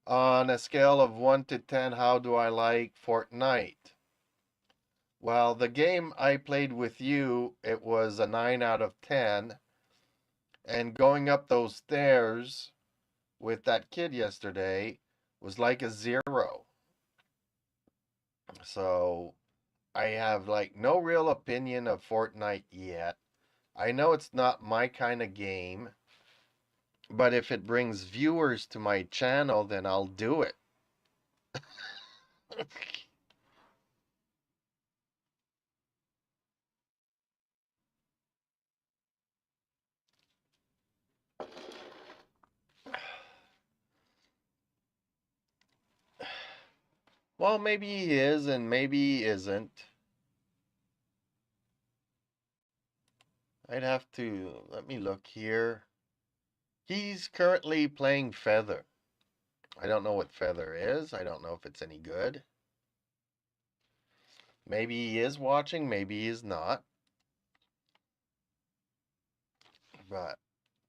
on a scale of 1 to 10, how do I like Fortnite? Well, the game I played with you, it was a 9 out of 10. And going up those stairs with that kid yesterday was like a 0. So I have like no real opinion of Fortnite yet. I know it's not my kind of game, but if it brings viewers to my channel, then I'll do it. Well, maybe he is and maybe he isn't. I'd have to let me look here. He's currently playing Feather. I don't know what Feather is. I don't know if it's any good. Maybe he is watching, maybe he is not. But,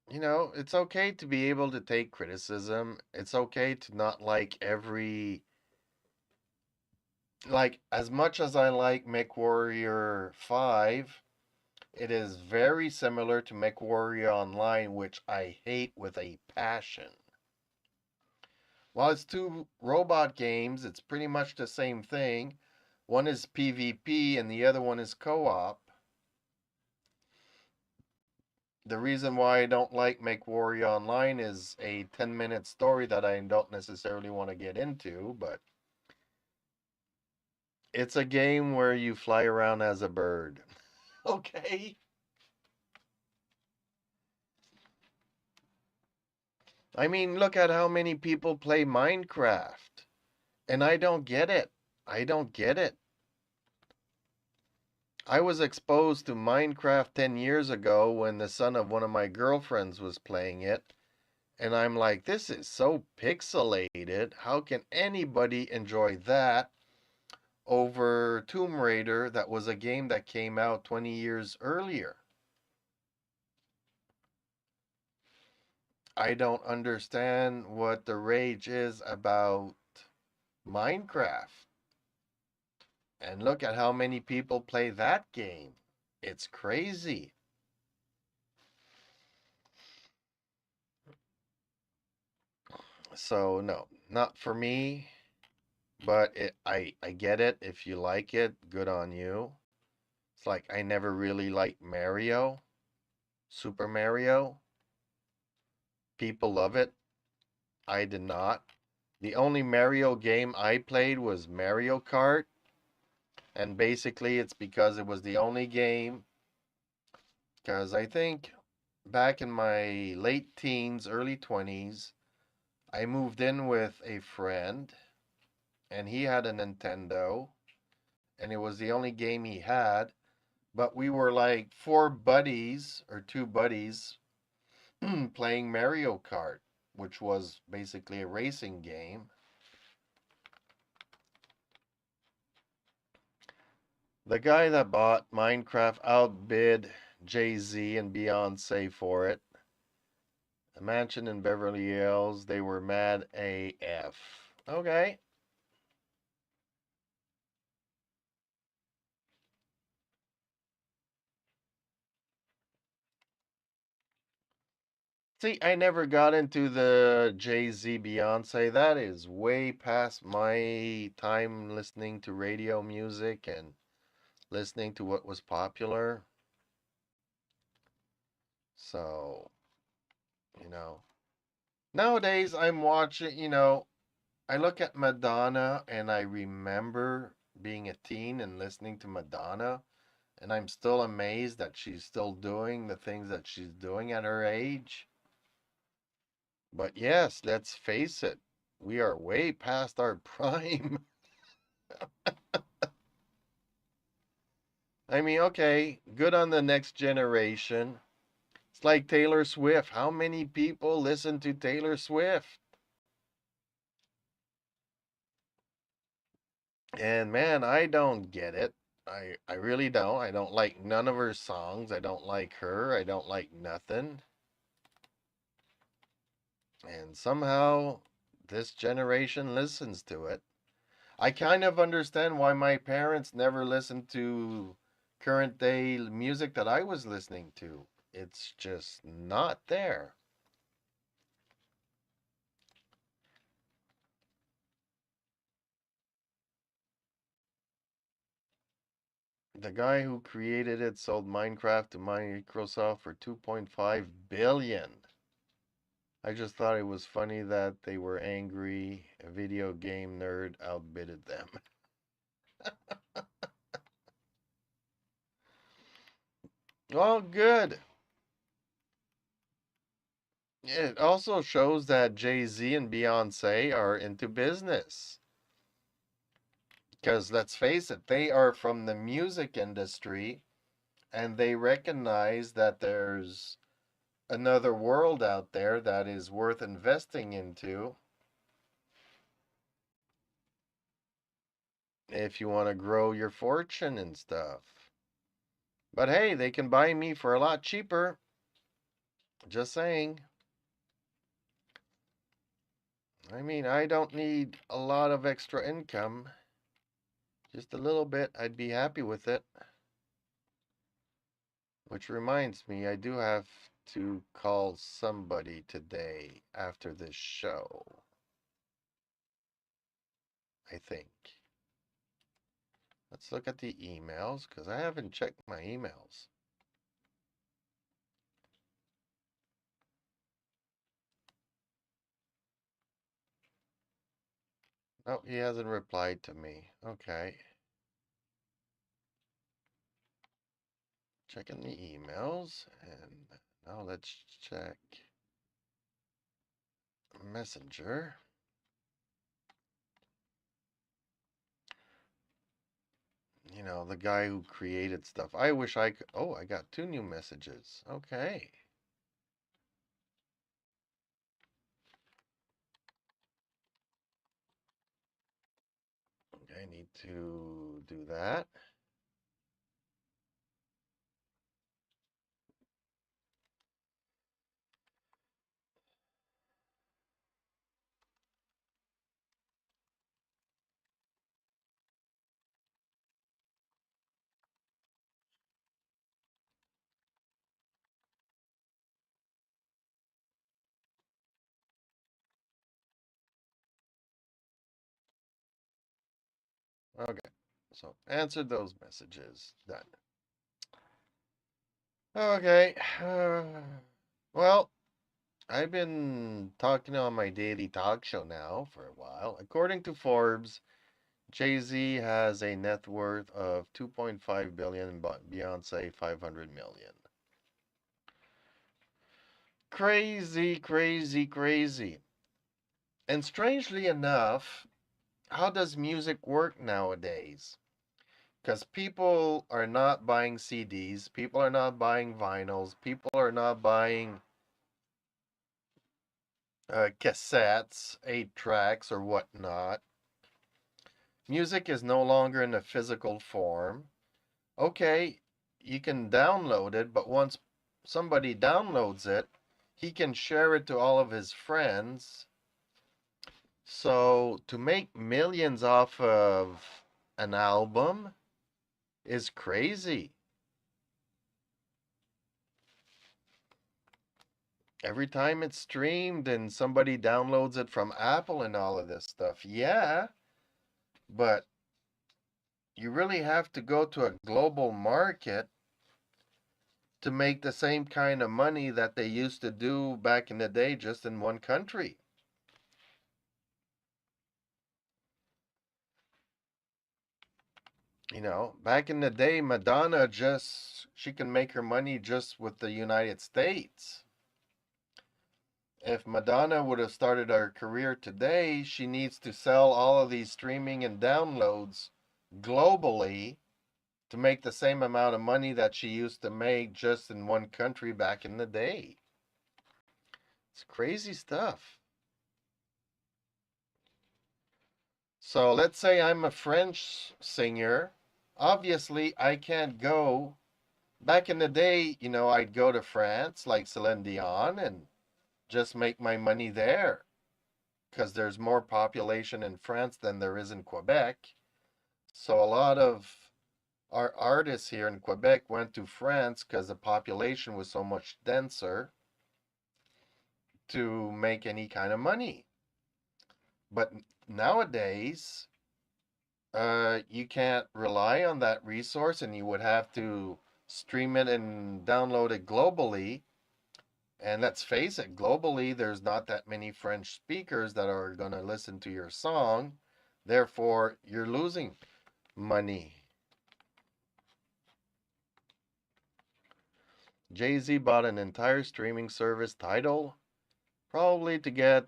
it's okay to be able to take criticism. It's okay to not like like, as much as I like MechWarrior 5, it is very similar to MechWarrior Online, which I hate with a passion. While it's two robot games, it's pretty much the same thing. One is PvP and the other one is co op. The reason why I don't like MechWarrior Online is a 10-minute story that I don't necessarily want to get into, but it's a game where you fly around as a bird. Okay? I mean, look at how many people play Minecraft. And I don't get it. I don't get it. I was exposed to Minecraft 10 years ago when the son of one of my girlfriends was playing it. And I'm like, this is so pixelated. How can anybody enjoy that over Tomb Raider, that was a game that came out 20 years earlier? I don't understand what the rage is about Minecraft. And look at how many people play that game. It's crazy. So no, not for me, but I get it. If you like it, good on you. It's like I never really liked Mario, Super Mario. People love it. I did not. The only Mario game I played was Mario Kart, and basically it's because it was the only game. Because I think back in my late teens, early 20s, I moved in with a friend, and he had a Nintendo, and it was the only game he had. But we were like four buddies or two buddies playing Mario Kart, which was basically a racing game. The guy that bought Minecraft outbid Jay-Z and Beyonce for it. A mansion in Beverly Hills. They were mad AF. Okay. See, I never got into the Jay-Z Beyonce. That is way past my time listening to radio music and listening to what was popular. So, you know, nowadays I'm watching, I look at Madonna and I remember being a teen and listening to Madonna, and I'm still amazed that she's still doing the things that she's doing at her age. But yes, let's face it, we are way past our prime. I mean, okay, good on the next generation. It's like Taylor Swift. How many people listen to Taylor Swift? And man, I don't get it. I really don't. I don't like none of her songs. I don't like her. I don't like nothing. And somehow this generation listens to it. I kind of understand why my parents never listened to current day music that I was listening to. It's just not there. The guy who created it sold Minecraft to Microsoft for 2.5 billion. I just thought it was funny that they were angry a video game nerd outbidded them. Well, good. It also shows that Jay-Z and Beyonce are into business. Because let's face it, they are from the music industry and they recognize that there's another world out there that is worth investing into. if you want to grow your fortune and stuff. But hey, they can buy me for a lot cheaper. Just saying. I mean, I don't need a lot of extra income. Just a little bit, I'd be happy with it. Which reminds me, I do have to call somebody today after this show. I think. Let's look at the emails because I haven't checked my emails. No, he hasn't replied to me. Okay. Checking the emails. And now let's check Messenger. You know, the guy who created stuff. I wish I could. Oh, I got 2 new messages. Okay. Okay, I need to do that. Okay. So answered those messages. Done. Okay. Well, I've been talking on my daily talk show now for a while. According to Forbes, Jay-Z has a net worth of 2.5 billion, but Beyonce 500 million. Crazy, crazy, crazy. And strangely enough, how does music work nowadays? Because people are not buying CDs, people are not buying vinyls, people are not buying cassettes, 8 tracks, or whatnot. Music is no longer in a physical form. Okay, you can download it, but once somebody downloads it, he can share it to all of his friends. So to make millions off of an album is crazy. Every time it's streamed and somebody downloads it from Apple and all of this stuff, yeah, but you really have to go to a global market to make the same kind of money that they used to do back in the day just in one country. You know, back in the day, Madonna she can make her money just with the United States. If Madonna would have started her career today, she needs to sell all of these streaming and downloads globally to make the same amount of money that she used to make just in one country back in the day. It's crazy stuff. So let's say I'm a French singer. Obviously, I can't go. Back in the day, you know, I'd go to France like Celine Dion and just make my money there because there's more population in France than there is in Quebec. So a lot of our artists here in Quebec went to France because the population was so much denser to make any kind of money. But nowadays, you can't rely on that resource and you would have to stream it and download it globally. And let's face it, globally, there's not that many French speakers that are going to listen to your song. Therefore, you're losing money. Jay-Z bought an entire streaming service Tidal, probably to get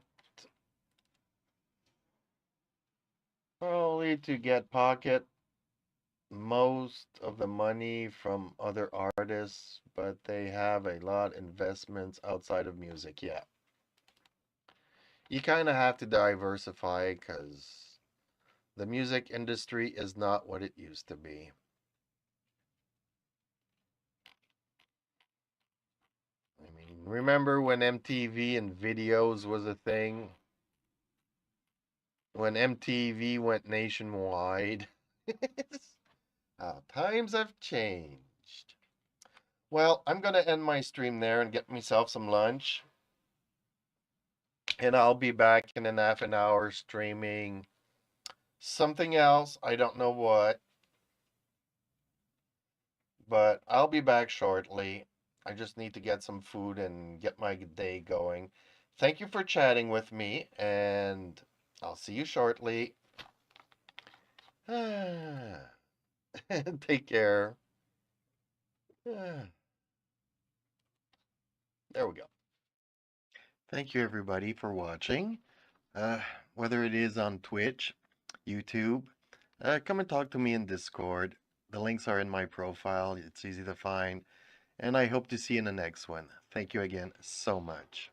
pocket most of the money from other artists, but they have a lot investments outside of music. Yeah. You kind of have to diversify because The music industry is not what it used to be. I mean, remember when MTV and videos was a thing? When MTV went nationwide? Times have changed. Well, I'm going to end my stream there and get myself some lunch. And I'll be back in an half an hour streaming something else. I don't know what, but I'll be back shortly. I just need to get some food and get my day going. Thank you for chatting with me, and I'll see you shortly. Take care. There we go. Thank you, everybody, for watching. Uh, whether it is on Twitch, YouTube, come and talk to me in Discord. The links are in my profile. It's easy to find. And I hope to see you in the next one. Thank you again so much.